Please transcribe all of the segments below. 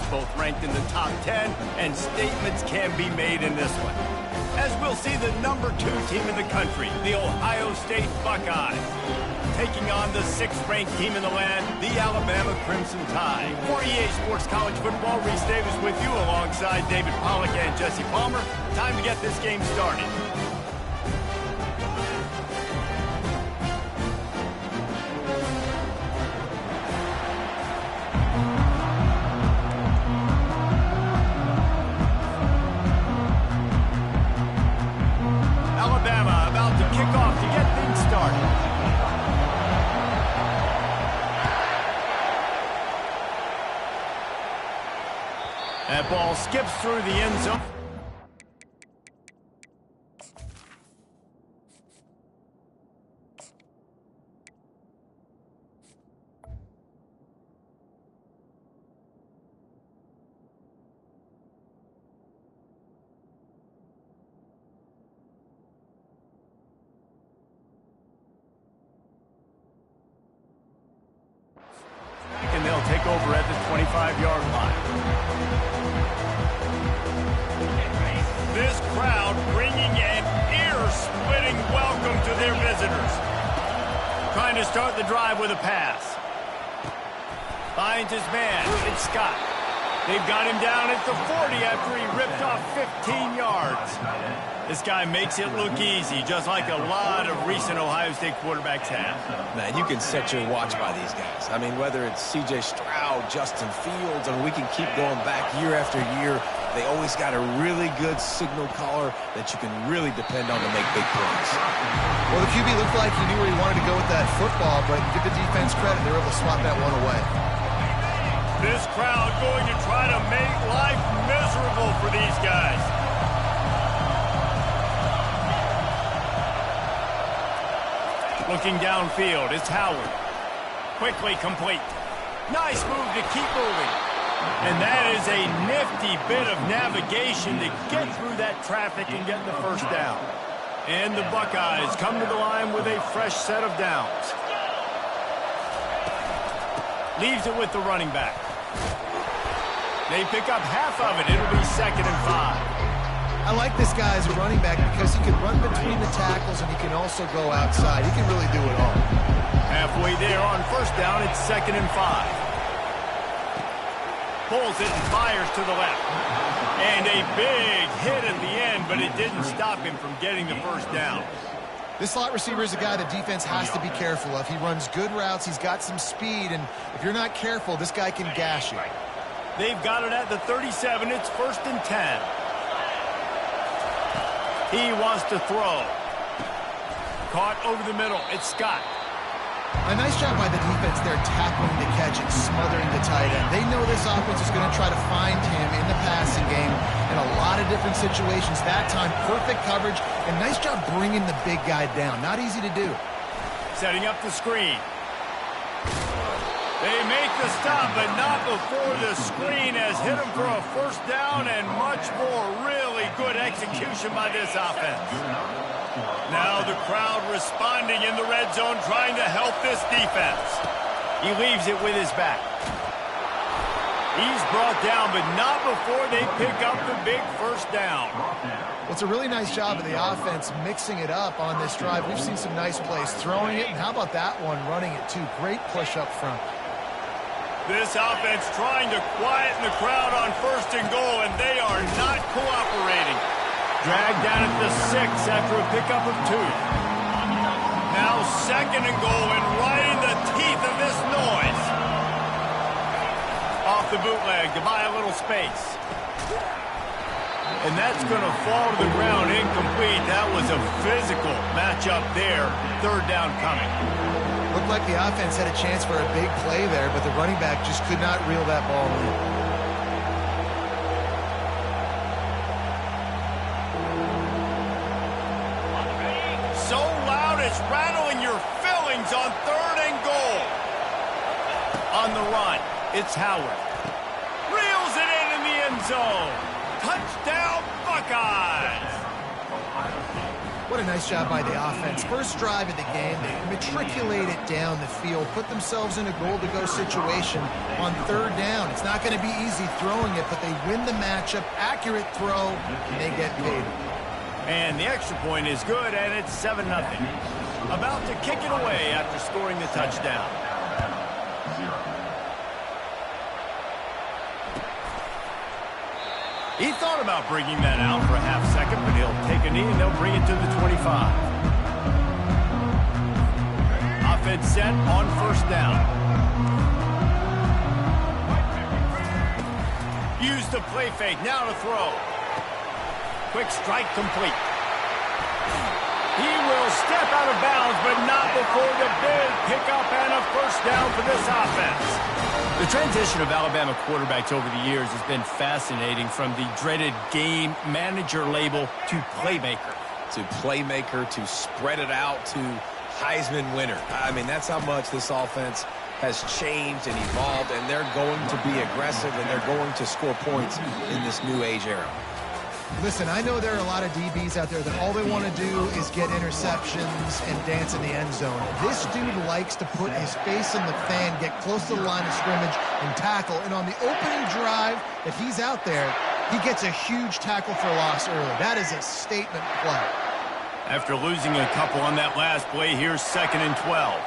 both ranked in the top 10, and statements can be made in this one. As we'll see the number 2 team in the country, the Ohio State Buckeyes, taking on the 6th-ranked team in the land, the Alabama Crimson Tide. For EA Sports College Football, Reese Davis with you alongside David Pollack and Jesse Palmer. Time to get this game started. Alabama about to kick off to get things started. That ball skips through the end zone. And they'll take over at the 25-yard line. This crowd bringing an ear-splitting welcome to their visitors. Trying to start the drive with a pass. Finds his man. It's Scott. They've got him down at the 40 after he ripped off 15 yards. This guy makes it look easy, just like a lot of recent Ohio State quarterbacks have. Man, you can set your watch by these guys. I mean, whether it's C.J. Stroud, Justin Fields, I mean, we can keep going back year after year. They always got a really good signal caller that you can really depend on to make big plays. Well, the QB looked like he knew where he wanted to go with that football, but give the defense credit. They were able to swat that one away. This crowd going to try to make life miserable for these guys. Looking downfield, it's Howard. Quickly complete. Nice move to keep moving. And that is a nifty bit of navigation to get through that traffic and get the first down. And the Buckeyes come to the line with a fresh set of downs. Leaves it with the running back. They pick up half of it. It'll be 2nd and 5. I like this guy as a running back because he can run between the tackles and he can also go outside. He can really do it all. Halfway there on first down, it's 2nd and 5. Pulls it and fires to the left. And a big hit at the end, but it didn't stop him from getting the first down. This slot receiver is a guy the defense has to be careful of. He runs good routes. He's got some speed, and if you're not careful, this guy can gash you. They've got it at the 37. It's 1st and 10. He wants to throw. Caught over the middle. It's Scott. A nice job by the defense there tackling the catch and smothering the tight end. They know this offense is going to try to find him in the passing game in a lot of different situations. That time, perfect coverage, and nice job bringing the big guy down. Not easy to do. Setting up the screen. They make the stop, but not before the screen has hit him for a first down and much more really good execution by this offense. Now the crowd responding in the red zone, trying to help this defense. He leaves it with his back. He's brought down, but not before they pick up the big first down. Well, it's a really nice job of the offense mixing it up on this drive. We've seen some nice plays throwing it, and how about that one running it too? Great push up front. This offense trying to quieten the crowd on 1st and goal, and they are not cooperating. Dragged down at the 6 after a pickup of 2. Now 2nd and goal, and right in the teeth of this noise. Off the bootleg to buy a little space. And that's going to fall to the ground incomplete. That was a physical matchup there. 3rd down coming. Looked like the offense had a chance for a big play there, but the running back just could not reel that ball in. So loud it's rattling your fillings on 3rd and goal. On the run, it's Howard. Reels it in the end zone. Touchdown, Buckeyes. What What a nice job by the offense. First drive of the game, they matriculate it down the field, put themselves in a goal-to-go situation on third down. It's not going to be easy throwing it, but they win the matchup. Accurate throw, and they get paid. And the extra point is good, and it's 7-0. About to kick it away after scoring the touchdown. He thought about bringing that out for a half second, but he'll take a knee and they'll bring it to the 25. Offense set on first down. Use the play fake, now to throw. Quick strike complete. He will step out of bounds, but not before the big pickup and a first down for this offense. The transition of Alabama quarterbacks over the years has been fascinating, from the dreaded game manager label to playmaker. To playmaker, to spread it out, to Heisman winner. I mean, that's how much this offense has changed and evolved, and they're going to be aggressive, and they're going to score points in this new age era. Listen, I know there are a lot of DBs out there that all they want to do is get interceptions and dance in the end zone. This dude likes to put his face in the fan, get close to the line of scrimmage, and tackle. And on the opening drive that he's out there, he gets a huge tackle for loss early. That is a statement play. After losing a couple on that last play, here's 2nd and 12.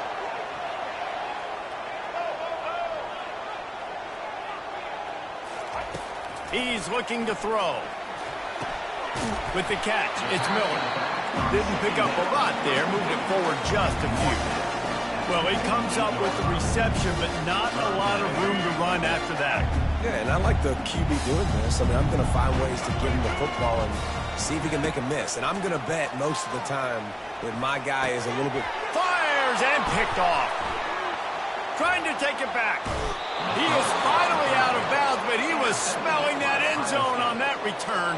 He's looking to throw. With the catch, it's Miller. Didn't pick up a lot there, moved it forward just a few. Well, he comes up with the reception, but not a lot of room to run after that. Yeah, and I like the QB doing this. I mean, I'm going to find ways to get him the football and see if he can make a miss. And I'm going to bet most of the time that my guy is a little bit... Fires and picked off. Trying to take it back. He is finally out of bounds, but he was smelling that end zone on that return.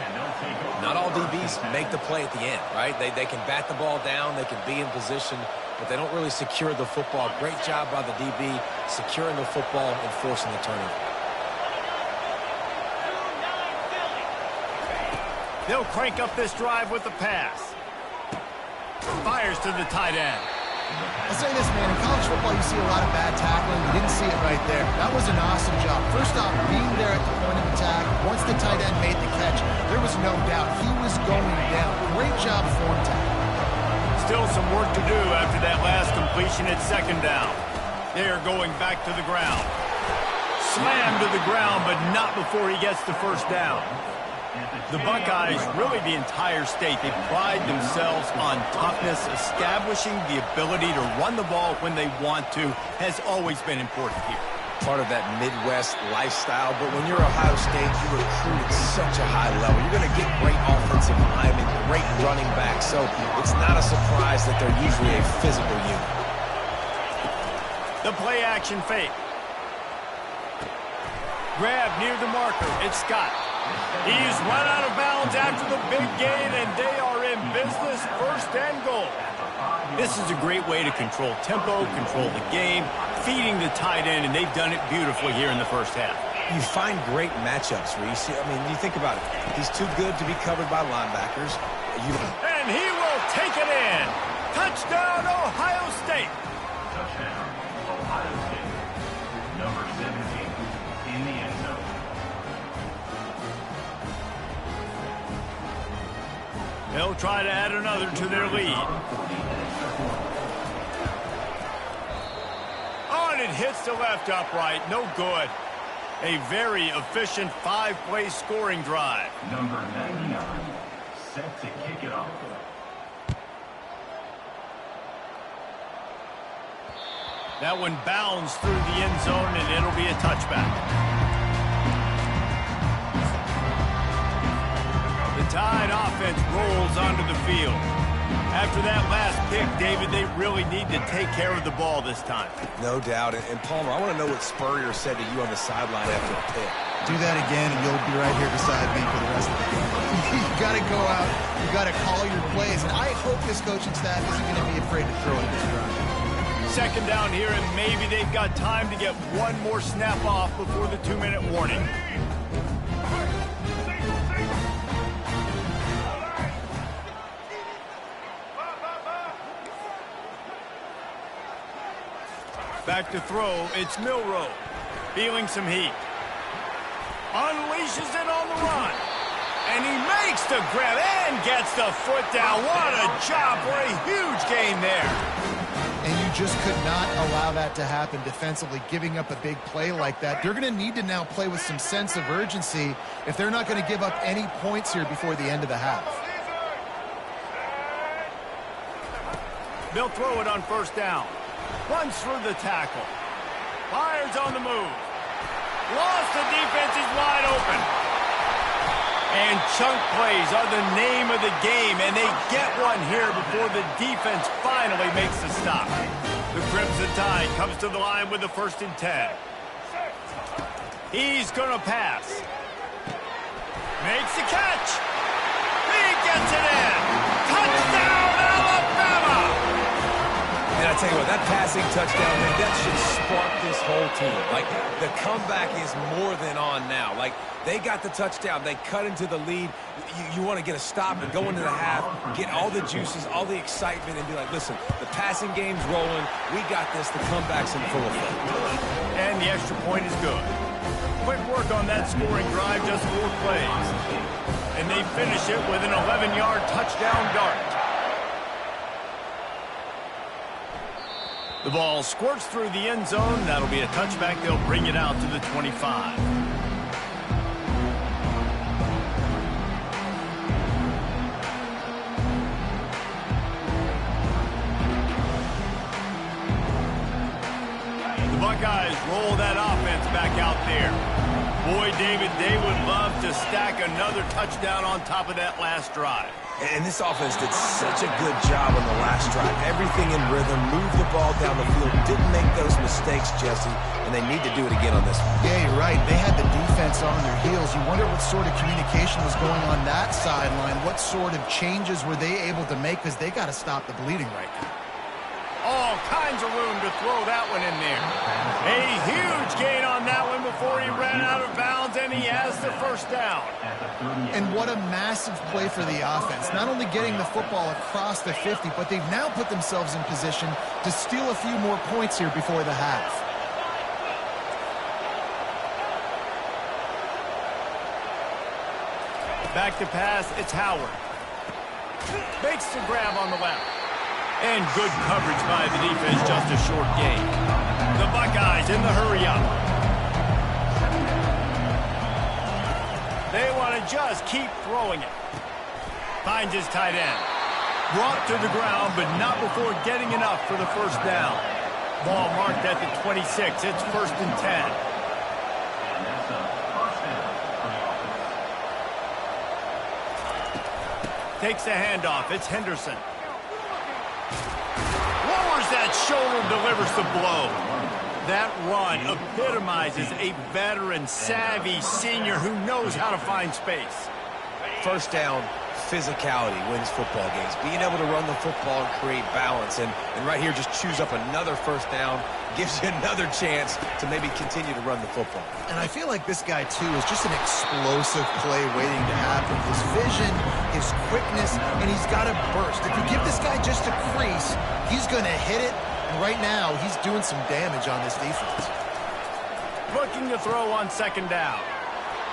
Not all DBs make the play at the end, right? They can bat the ball down, they can be in position, but they don't really secure the football. Great job by the DB securing the football and forcing the turnover. They'll crank up this drive with the pass. Fires to the tight end. I'll say this, man, in college football you see a lot of bad tackling. You didn't see it right there. That was an awesome job. First off, being there at the point of attack, once the tight end made the catch, there was no doubt he was going down. Great job form tackle. Still some work to do after that last completion at 2nd down. They are going back to the ground. Slammed to the ground, but not before he gets the first down. The Buckeyes, really the entire state, they pride themselves on toughness. Establishing the ability to run the ball when they want to has always been important here. Part of that Midwest lifestyle, but when you're Ohio State, you recruit at such a high level. You're going to get great offensive linemen, great running backs, so it's not a surprise that they're usually a physical unit. The play action fake. Grab near the marker. It's Scott. He's run out of bounds after the big gain, and they are in business, 1st and goal. This is a great way to control tempo, control the game, feeding the tight end, and they've done it beautifully here in the first half. You find great matchups, Reese. I mean, you think about it. He's too good to be covered by linebackers. And he will take it in. Touchdown, Ohio State. Touchdown, Ohio State. Number 17 in the end zone. They'll try to add another to their lead. Oh, and it hits the left upright. No good. A very efficient 5-play scoring drive. Number 99, set to kick it off. That one bounds through the end zone, and it'll be a touchback. The Tide offense rolls onto the field. After that last pick, David, they really need to take care of the ball this time. No doubt. And Palmer, I want to know what Spurrier said to you on the sideline after the pick. Do that again, and you'll be right here beside me for the rest of the game. You got to go out. You got to call your plays. And I hope this coaching staff isn't going to be afraid to throw it this drive. 2nd down here, and maybe they've got time to get one more snap off before the 2-minute warning. Back to throw, it's Milrow. Feeling some heat. Unleashes it on the run. And he makes the grab and gets the foot down. What a job for a huge gain there. And you just could not allow that to happen defensively, giving up a big play like that. They're going to need to now play with some sense of urgency if they're not going to give up any points here before the end of the half. They'll throw it on first down. Runs through the tackle. Fires on the move. Lost the defense is wide open. And chunk plays are the name of the game, and they get one here before the defense finally makes the stop. The Crimson Tide comes to the line with the 1st and 10. He's going to pass. Makes the catch. He gets it in. Touchdown, Alabama! And I tell you what, that passing touchdown, man, that should spark this whole team. Like, the comeback is more than on now. Like, they got the touchdown. They cut into the lead. You want to get a stop and go into the half, get all the juices, all the excitement, and be like, listen, the passing game's rolling. We got this. The comeback's in full effect. And the extra point is good. Quick work on that scoring drive, just 4 plays. And they finish it with an 11-yard touchdown dart. The ball squirts through the end zone. That'll be a touchback. They'll bring it out to the 25. The Buckeyes roll that offense back out there. Boy, David, they would love to stack another touchdown on top of that last drive. And this offense did such a good job on the last drive. Everything in rhythm, moved the ball down the field, didn't make those mistakes, Jesse, and they need to do it again on this one. Yeah, you're right. They had the defense on their heels. You wonder what sort of communication was going on that sideline. What sort of changes were they able to make, because they got to stop the bleeding right now. All kinds of room to throw that one in there. A huge gain on that one before he ran out of bounds, and he has the 1st down. And what a massive play for the offense. Not only getting the football across the 50, but they've now put themselves in position to steal a few more points here before the half. Back to pass, it's Howard. Makes the grab on the left. And good coverage by the defense, just a short gain. The Buckeyes in the hurry-up. They want to just keep throwing it. Finds his tight end. Brought to the ground, but not before getting enough for the 1st down. Ball marked at the 26. It's 1st and 10. Takes the handoff. It's Henderson. Lowers that shoulder, delivers the blow. That run epitomizes a veteran, savvy senior who knows how to find space. 1st down, physicality wins football games. Being able to run the football and create balance. And right here, just choose up another 1st down, gives you another chance to maybe continue to run the football. And I feel like this guy, too, is just an explosive play waiting to happen. His vision, his quickness, and he's got a burst. If you give this guy just a crease, he's going to hit it. And right now, he's doing some damage on this defense. Looking to throw on 2nd down.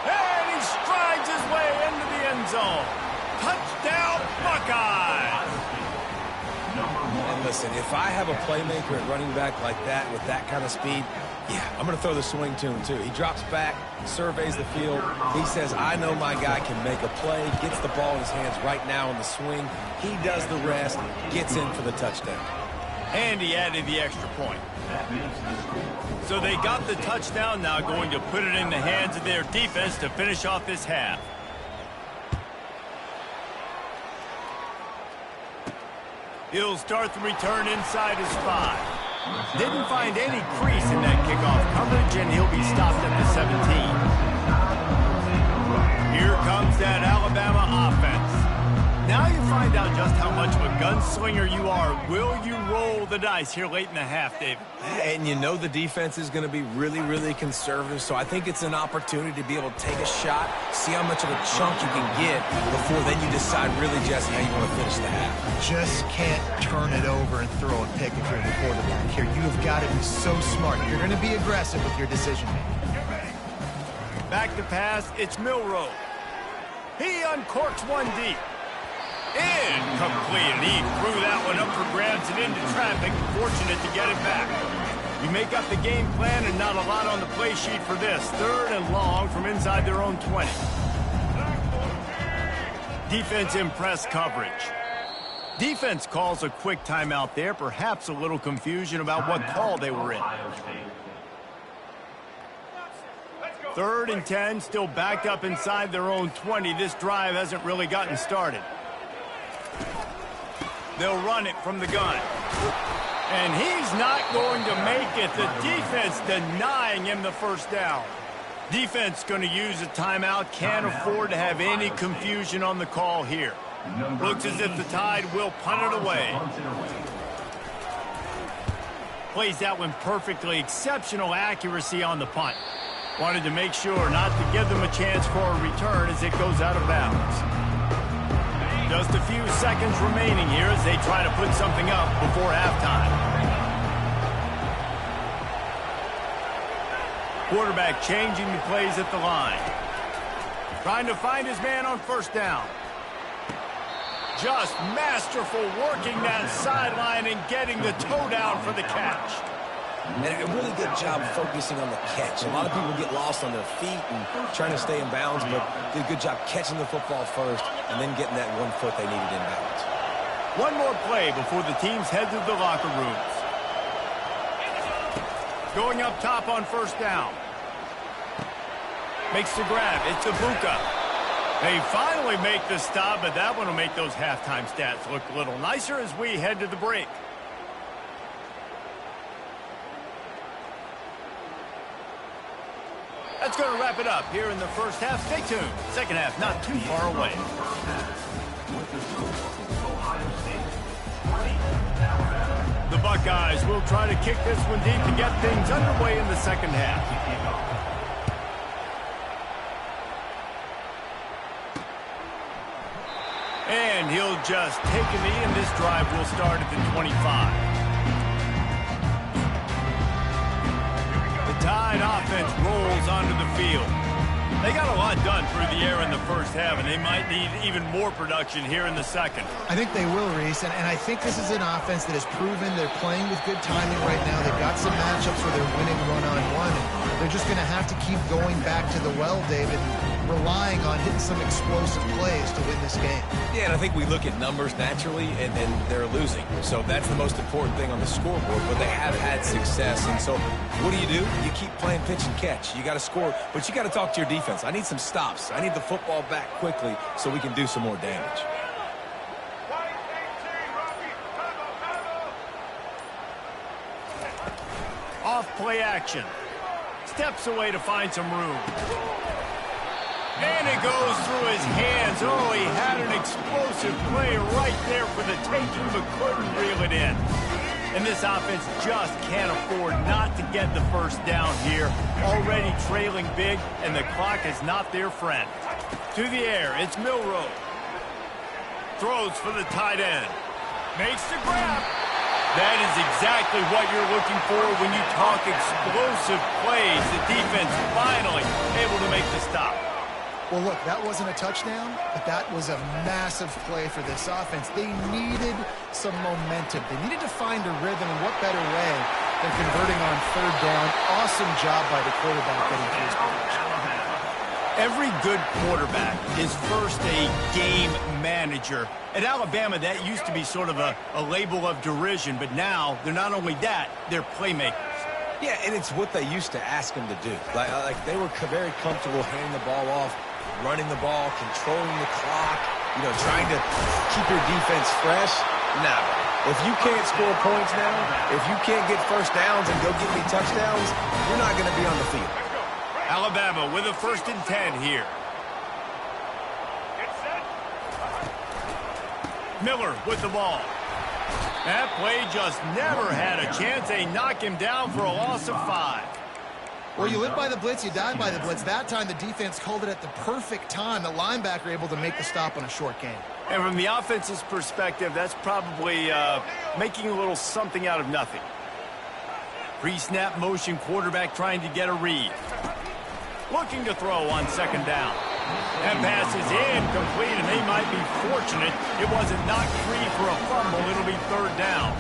And he strides his way into the end zone. Touchdown, Buckeyes! And listen, if I have a playmaker at running back like that with that kind of speed, yeah, I'm going to throw the swing to him, too. He drops back, surveys the field. He says, I know my guy can make a play, gets the ball in his hands right now on the swing. He does the rest, gets in for the touchdown. And he added the extra point. So they got the touchdown, now going to put it in the hands of their defense to finish off this half. He'll start the return inside his 5. Didn't find any crease in that kickoff coverage, and he'll be stopped at the 17. Here comes that Alabama offense. Now you find out on just how much of a gunslinger you are. Will you roll the dice here late in the half, David? And you know the defense is going to be really, really conservative, so I think it's an opportunity to be able to take a shot, see how much of a chunk you can get before then you decide really, Jesse, how you want to finish the half. Just can't turn it over and throw a pick if you're the quarterback here. You have got to be so smart. You're going to be aggressive with your decision-making. Back to pass, it's Milroe. He uncorks one deep. Incomplete, and he threw that one up for grabs and into traffic. Fortunate to get it back. You make up the game plan and not a lot on the play sheet for this. 3rd and long from inside their own 20. Defense in press coverage. Defense calls a quick timeout there. Perhaps a little confusion about what call they were in. 3rd and 10, still backed up inside their own 20. This drive hasn't really gotten started. They'll run it from the gun. And he's not going to make it. The defense denying him the first down. Defense going to use a timeout. Can't afford to have any confusion on the call here. Looks as if the Tide will punt it away. Plays that one perfectly. Exceptional accuracy on the punt. Wanted to make sure not to give them a chance for a return as it goes out of bounds. Just a few seconds remaining here as they try to put something up before halftime. Quarterback changing the plays at the line. Trying to find his man on first down. Just masterful working that sideline and getting the toe down for the catch. And a really good job focusing on the catch. A lot of people get lost on their feet and trying to stay in bounds, but did a good job catching the football first and then getting that 1 foot they needed in bounds. One more play before the teams head to the locker rooms. Going up top on first down. Makes the grab. It's Ibuka. They finally make the stop, but that one will make those halftime stats look a little nicer as we head to the break. That's going to wrap it up here in the first half. Stay tuned. Second half not too far away. The Buckeyes will try to kick this one deep to get things underway in the second half. And he'll just take a knee, and this drive will start at the 25. Tide offense rolls onto the field. They got a lot done through the air in the first half, and they might need even more production here in the second. I think they will, Reese, and I think this is an offense that has proven they're playing with good timing right now. They've got some matchups where they're winning one-on-one, and they're just going to have to keep going back to the well, David, relying on hitting some explosive plays to win this game. Yeah, and I think we look at numbers naturally, and they're losing. So that's the most important thing on the scoreboard, but they have had success. And so what do? You keep playing pitch and catch. You got to score, but you got to talk to your defense. I need some stops. I need the football back quickly so we can do some more damage. Off play action. Steps away to find some room. And it goes through his hands. Oh, he had an explosive play right there for the taking, but couldn't reel it in. And this offense just can't afford not to get the first down here. Already trailing big, and the clock is not their friend. To the air, it's Milroe. Throws for the tight end. Makes the grab. That is exactly what you're looking for when you talk explosive plays. The defense finally able to make the stop. Well, look, that wasn't a touchdown, but that was a massive play for this offense. They needed some momentum. They needed to find a rhythm, and what better way than converting on third down. Awesome job by the quarterback getting to his position. Every good quarterback is first a game manager. At Alabama, that used to be sort of a label of derision, but now they're not only that, they're playmakers. Yeah, and it's what they used to ask them to do. Like they were very comfortable handing the ball off, running the ball, controlling the clock, trying to keep your defense fresh. No. If you can't score points now, if you can't get first downs and go get me touchdowns, you're not going to be on the field. Alabama with a 1st and 10 here. Miller with the ball. That play just never had a chance. They knock him down for a loss of 5. Well, you live by the blitz, you die by the blitz. That time the defense called it at the perfect time. The linebacker able to make the stop on a short gain. And from the offense's perspective, that's probably making a little something out of nothing. Pre-snap motion, quarterback trying to get a read. Looking to throw on second down. That pass is incomplete, and they might be fortunate it wasn't knocked free for a fumble. It'll be third down.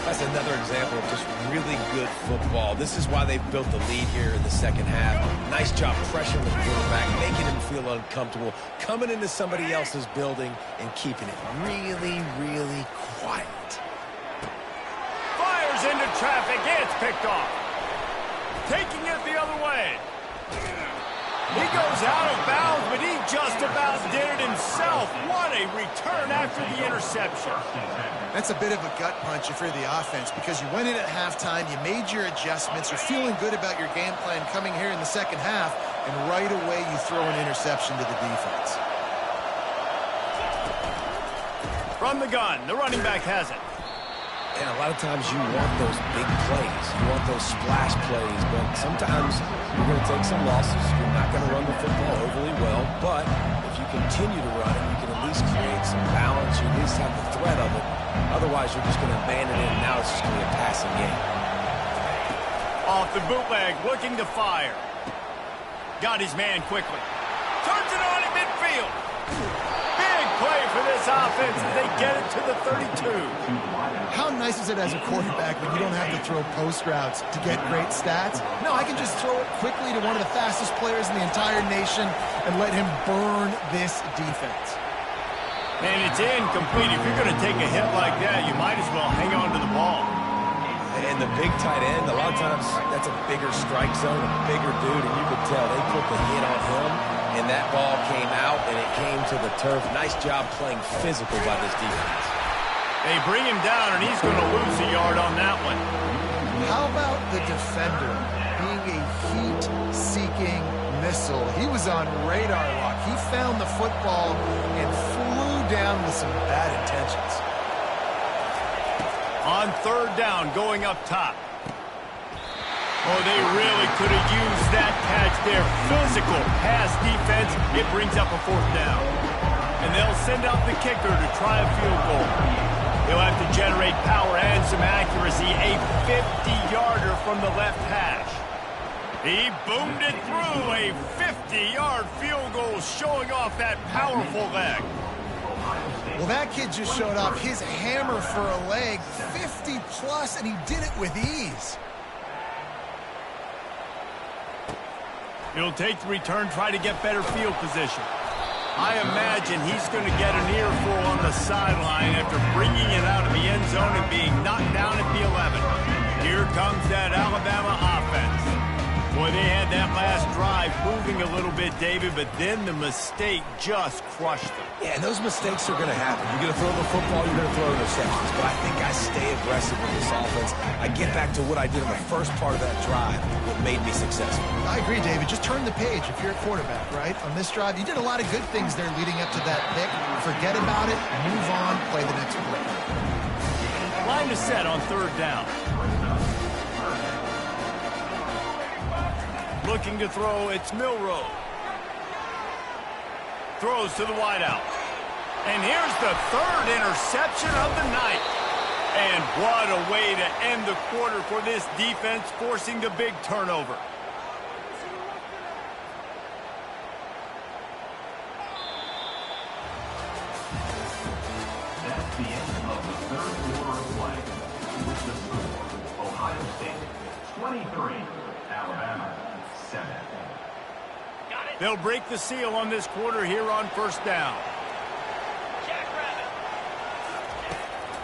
That's another example of just really good football. This is why they've built the lead here in the second half. Nice job pressuring the quarterback, making him feel uncomfortable, coming into somebody else's building and keeping it really, really quiet. Fires into traffic. It's picked off. Taking it the other way. He goes out of bounds, but he just about did it himself. What a return after the interception. That's a bit of a gut punch if you're the offense, because you went in at halftime, you made your adjustments, you're feeling good about your game plan coming here in the second half, and right away you throw an interception to the defense. From the gun, the running back has it. And a lot of times you want those big plays. You want those splash plays, but sometimes you're going to take some losses. You're not going to run the football overly well, but if you continue to run it, you can at least create some balance. You at least have the threat of it. Otherwise, you're just going to abandon it, and now it's just going to be a passing game. Off the bootleg, looking to fire. Got his man quickly. Turns it on at midfield. Big play for this offense as they get it to the 32. How nice is it as a quarterback when you don't have to throw post routes to get great stats? No, I can just throw it quickly to one of the fastest players in the entire nation and let him burn this defense. And it's incomplete. If you're going to take a hit like that, you might as well hang on to the ball. And the big tight end, a lot of times that's a bigger strike zone, a bigger dude, and you could tell they put the hit on him, and that ball came out, and it came to the turf. Nice job playing physical by this defense. They bring him down, and he's going to lose a yard on that one. How about the defender being a heat-seeking missile? He was on radar lock. He found the football and flew down with some bad intentions. On third down, going up top. Oh, they really could have used that catch there. Physical pass defense. It brings up a fourth down. And they'll send out the kicker to try a field goal. He'll have to generate power and some accuracy. A 50-yarder from the left hash. He boomed it through. A 50-yard field goal showing off that powerful leg. Well, that kid just showed off his hammer for a leg, 50-plus, and he did it with ease. He'll take the return, try to get better field position. I imagine he's going to get an earful on the sideline after bringing it out of the end zone and being knocked down at the 11. Here comes that Alabama offense. Boy, they had that last drive moving a little bit, David, but then the mistake just crushed them. Yeah, and those mistakes are going to happen. You're going to throw the football, you're going to throw interceptions. But I think I stay aggressive with this offense. I get back to what I did in the first part of that drive, what made me successful. I agree, David. Just turn the page if you're a quarterback, right? On this drive, you did a lot of good things there leading up to that pick. Forget about it, move on, play the next play. Line is set on third down. Looking to throw, it's Milroe. Throws to the wideout. And here's the third interception of the night. And what a way to end the quarter for this defense, forcing the big turnover. That's the end of the third quarter of play. With the score, Ohio State 23, Alabama 7. They'll break the seal on this quarter here on first down.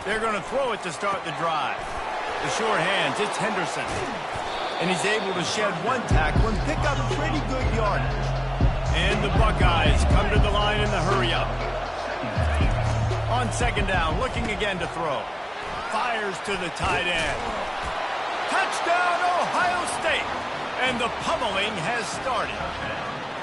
They're going to throw it to start the drive. The short hands, it's Henderson. And he's able to shed one tackle and pick up pretty good yardage. And the Buckeyes come to the line in the hurry-up. On second down, looking again to throw. Fires to the tight end. Touchdown, Ohio State! And the pummeling has started.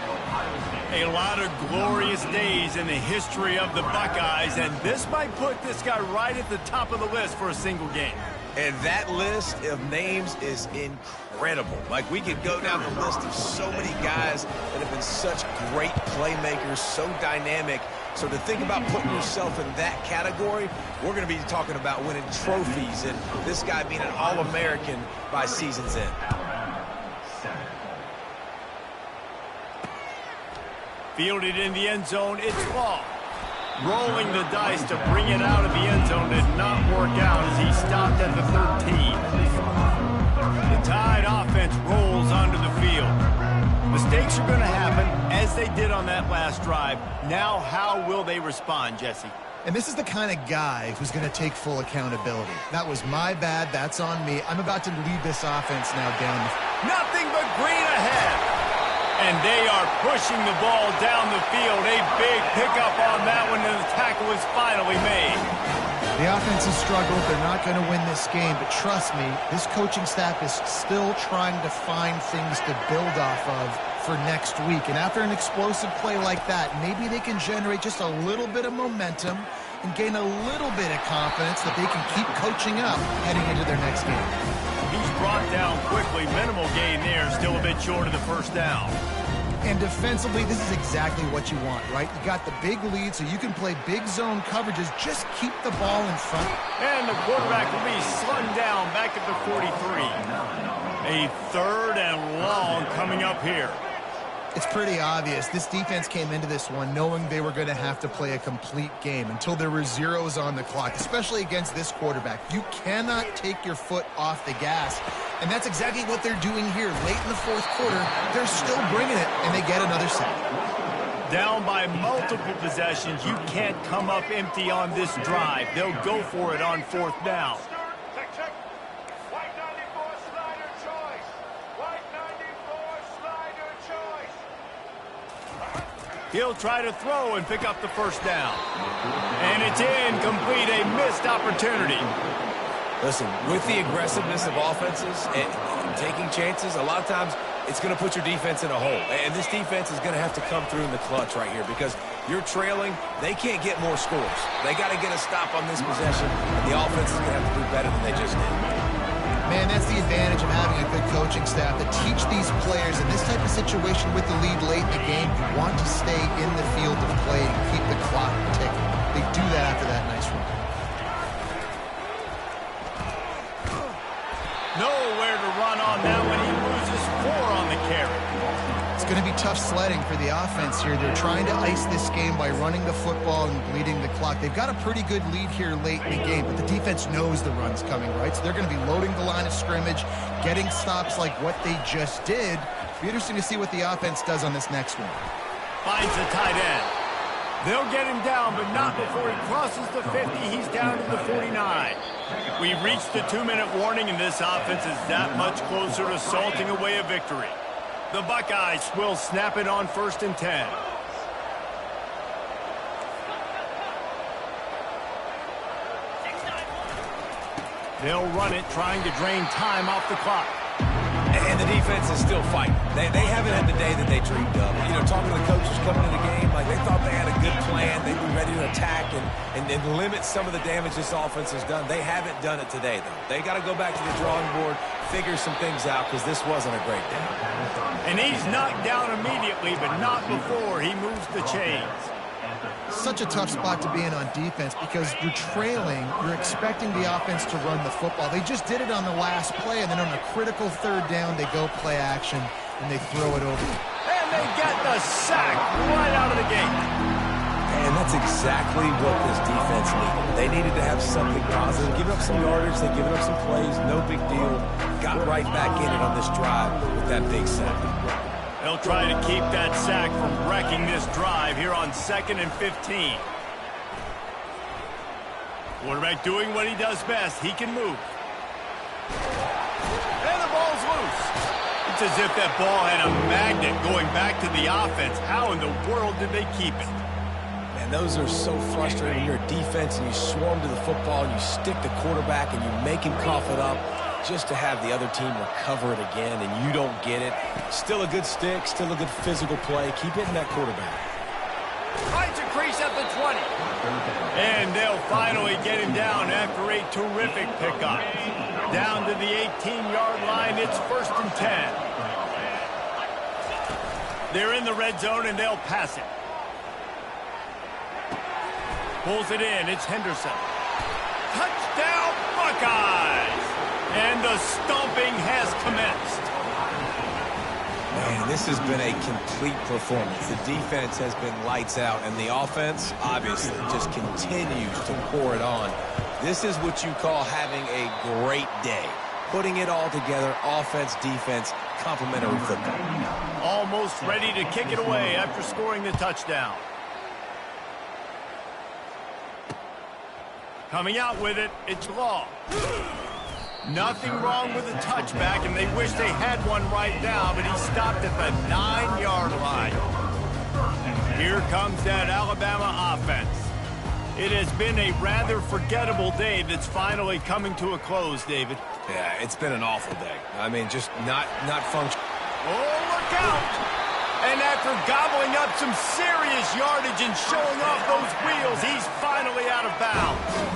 Ohio State A lot of glorious days in the history of the Buckeyes, and this might put this guy right at the top of the list for a single game. And that list of names is incredible. Like, we could go down the list of so many guys that have been such great playmakers, so dynamic. So to think about putting yourself in that category, we're going to be talking about winning trophies and this guy being an All-American by season's end. Fielded in the end zone, it's Law. Rolling the dice to bring it out of the end zone did not work out as he stopped at the 13. The Tide offense rolls onto the field. Mistakes are going to happen, as they did on that last drive. Now, how will they respond, Jesse? And this is the kind of guy who's going to take full accountability. That was my bad. That's on me. I'm about to lead this offense now down. Nothing but green ahead. And they are pushing the ball down the field. A big pickup on that one, and the tackle is finally made. The offense has struggled. They're not going to win this game, but trust me, this coaching staff is still trying to find things to build off of for next week. And after an explosive play like that, maybe they can generate just a little bit of momentum and gain a little bit of confidence that they can keep coaching up heading into their next game. He's brought down quickly. Minimal gain there. Still a bit short of the first down. And defensively, this is exactly what you want, right? You got the big lead, so you can play big zone coverages. Just keep the ball in front. And the quarterback will be slung down back at the 43. A third and long coming up here. It's pretty obvious. This defense came into this one knowing they were going to have to play a complete game until there were zeros on the clock, especially against this quarterback. You cannot take your foot off the gas, and that's exactly what they're doing here. Late in the fourth quarter, they're still bringing it, and they get another sack. Down by multiple possessions, you can't come up empty on this drive. They'll go for it on fourth down. He'll try to throw and pick up the first down. And it's incomplete, a missed opportunity. Listen, with the aggressiveness of offenses and taking chances, a lot of times it's going to put your defense in a hole. And this defense is going to have to come through in the clutch right here because you're trailing. They can't get more scores. They got to get a stop on this possession, and the offense is going to have to do better than they just did. Man, that's the advantage of having a good coaching staff to teach these players in this type of situation with the lead late in the game. You want to stay in the field of play and keep the clock ticking. They do that after that nice run. Nowhere to run on that one. He loses 4 on the carry. It's going to be tough sledding for the offense here. They're trying to ice this game by running the football and bleeding the clock. They've got a pretty good lead here late in the game, but the defense knows the run's coming, right? So they're going to be loading the line of scrimmage, getting stops like what they just did. It'll be interesting to see what the offense does on this next one. Finds the tight end. They'll get him down, but not before he crosses the 50. He's down to the 49. We've reached the 2-minute warning, and this offense is that much closer to salting away a victory. The Buckeyes will snap it on 1st and 10. They'll run it, trying to drain time off the clock. And the defense is still fighting. They haven't had the day that they dreamed of. You know, talking to the coaches coming into the game, like they thought they had a good plan. They'd be ready to attack and limit some of the damage this offense has done. They haven't done it today, though. They got to go back to the drawing board, figure some things out, because this wasn't a great day. And he's knocked down immediately, but not before he moves the chains. Such a tough spot to be in on defense because you're trailing, you're expecting the offense to run the football. They just did it on the last play, and then on a critical 3rd down, they go play action, and they throw it over. And they get the sack right out of the gate. And that's exactly what this defense needed. They needed to have something positive. Giving up some yardage, they've given up some plays, no big deal. Got right back in it on this drive with that big sack. They'll try to keep that sack from wrecking this drive here on 2nd and 15. Quarterback doing what he does best. He can move. And the ball's loose. It's as if that ball had a magnet going back to the offense. How in the world did they keep it? And those are so frustrating when you're a defense and you swarm to the football and you stick the quarterback and you make him cough it up. just to have the other team recover it again and you don't get it. Still a good stick, still a good physical play. Keep hitting that quarterback. Finds a crease at the 20. And they'll finally get him down after a terrific pickup. Down to the 18-yard line, it's 1st and 10. They're in the red zone, and they'll pass it. Pulls it in, it's Henderson. Touchdown, Buckeyes! And the stomping has commenced. Man, this has been a complete performance. The defense has been lights out, and the offense, obviously, just continues to pour it on. This is what you call having a great day. Putting it all together, offense, defense, complementary football. Almost ready to kick it away after scoring the touchdown. Coming out with it, it's Law. Nothing wrong with the touchback, and they wish they had one right now, but he stopped at the 9-yard line. Here comes that Alabama offense. It has been a rather forgettable day that's finally coming to a close, David. Yeah, it's been an awful day. I mean, just not functional. Oh, look out! And after gobbling up some serious yardage and showing off those wheels, he's finally out of bounds.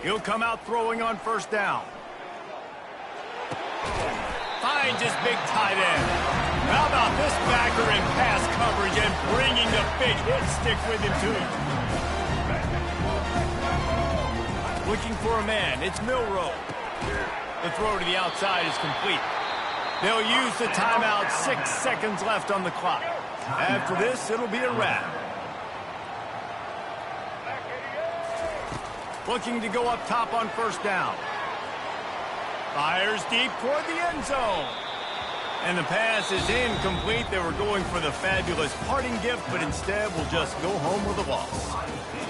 He'll come out throwing on 1st down. Finds his big tight end. How about this backer in pass coverage and bringing the big hit stick with him, too? Looking for a man. It's Milroe. The throw to the outside is complete. They'll use the timeout. 6 seconds left on the clock. After this, it'll be a wrap. Looking to go up top on 1st down. Fires deep toward the end zone. And the pass is incomplete. They were going for the fabulous parting gift, but instead will just go home with a loss.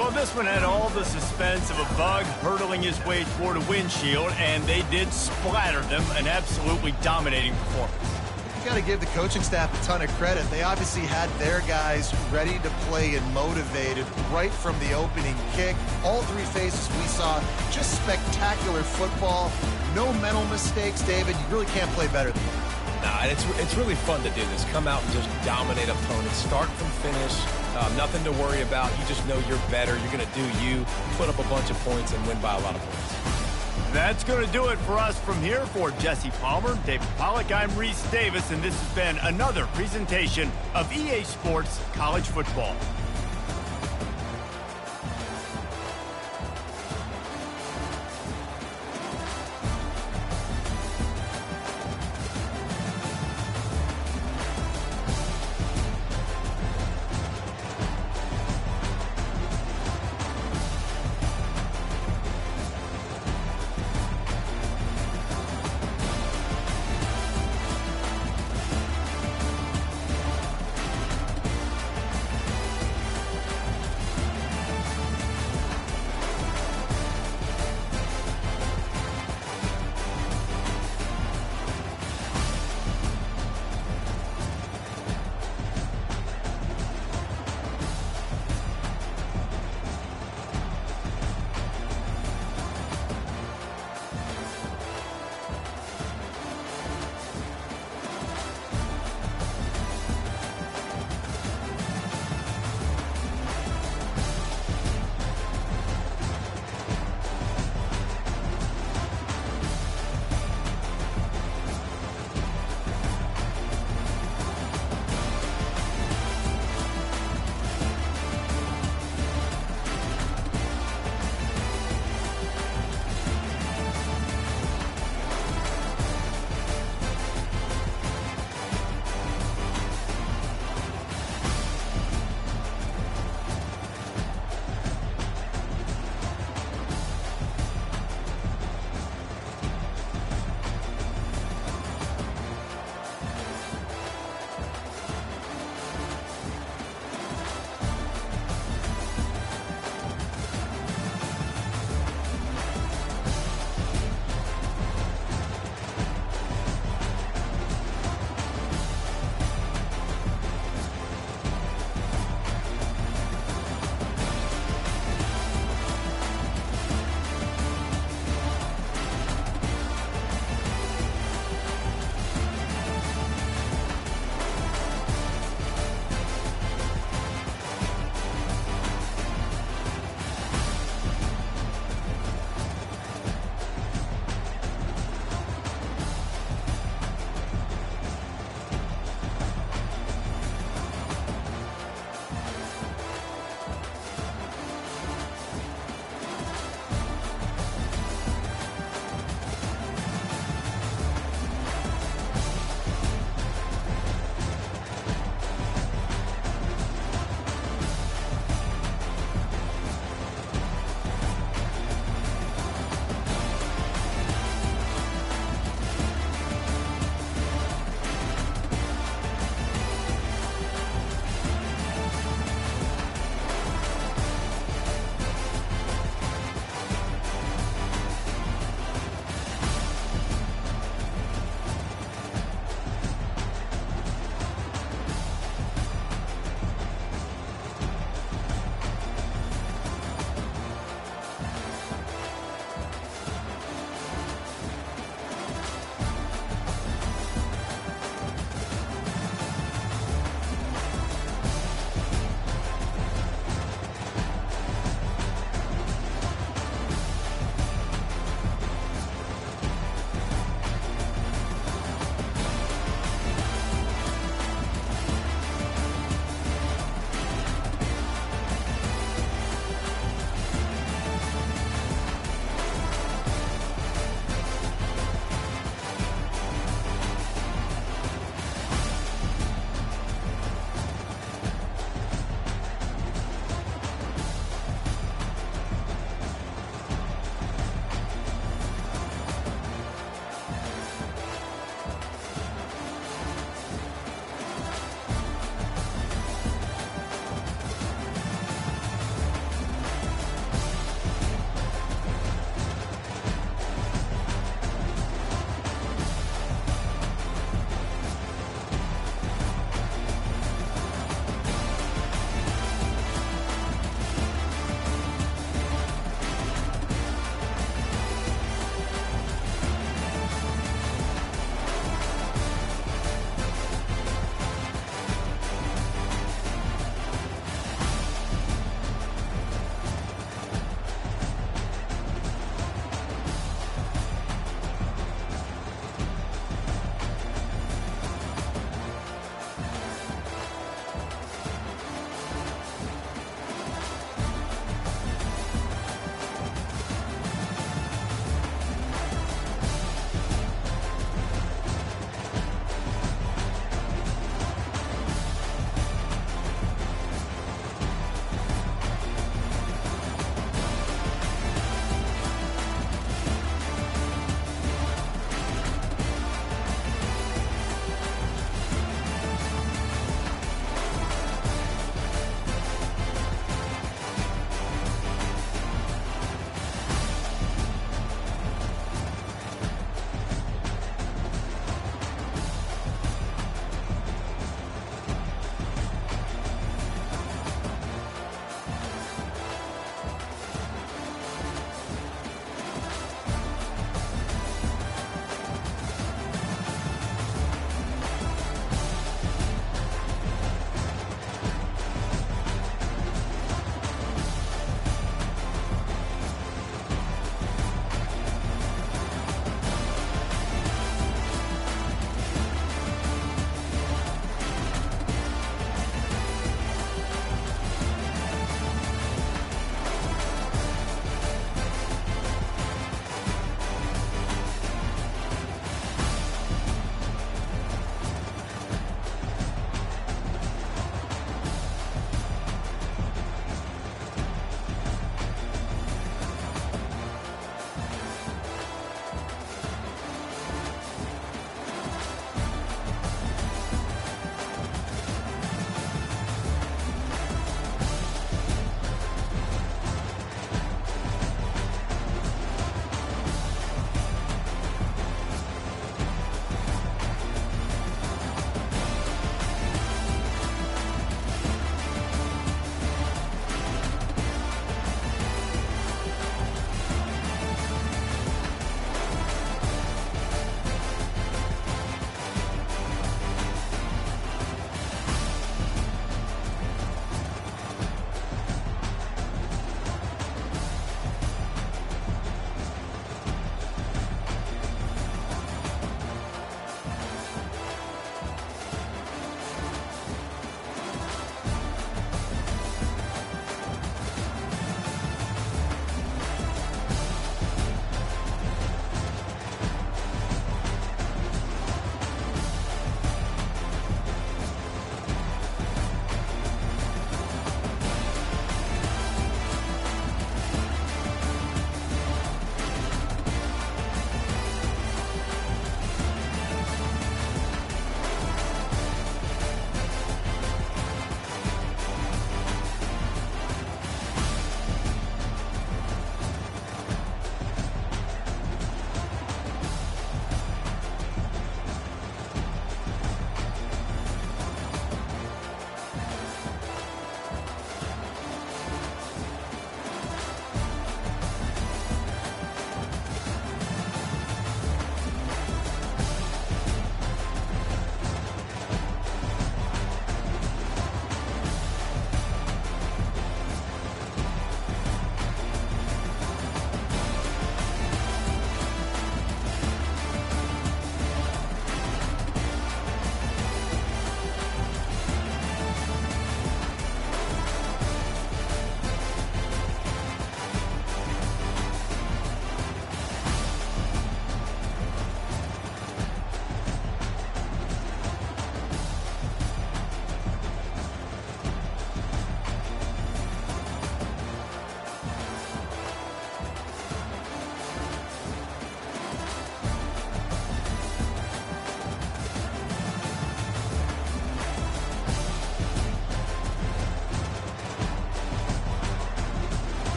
Well, this one had all the suspense of a bug hurtling his way toward a windshield, and they did splatter them. An absolutely dominating performance. You got to give the coaching staff a ton of credit. They obviously had their guys ready to play and motivated right from the opening kick. All 3 phases we saw, just spectacular football. No mental mistakes, David. You really can't play better than that. Nah, it's really fun to do this. Come out and just dominate opponents. Start from finish. Nothing to worry about. You just know you're better. You're going to do you, put up a bunch of points, and win by a lot of points. That's going to do it for us from here. For Jesse Palmer, David Pollack, I'm Reese Davis, and this has been another presentation of EA Sports College Football.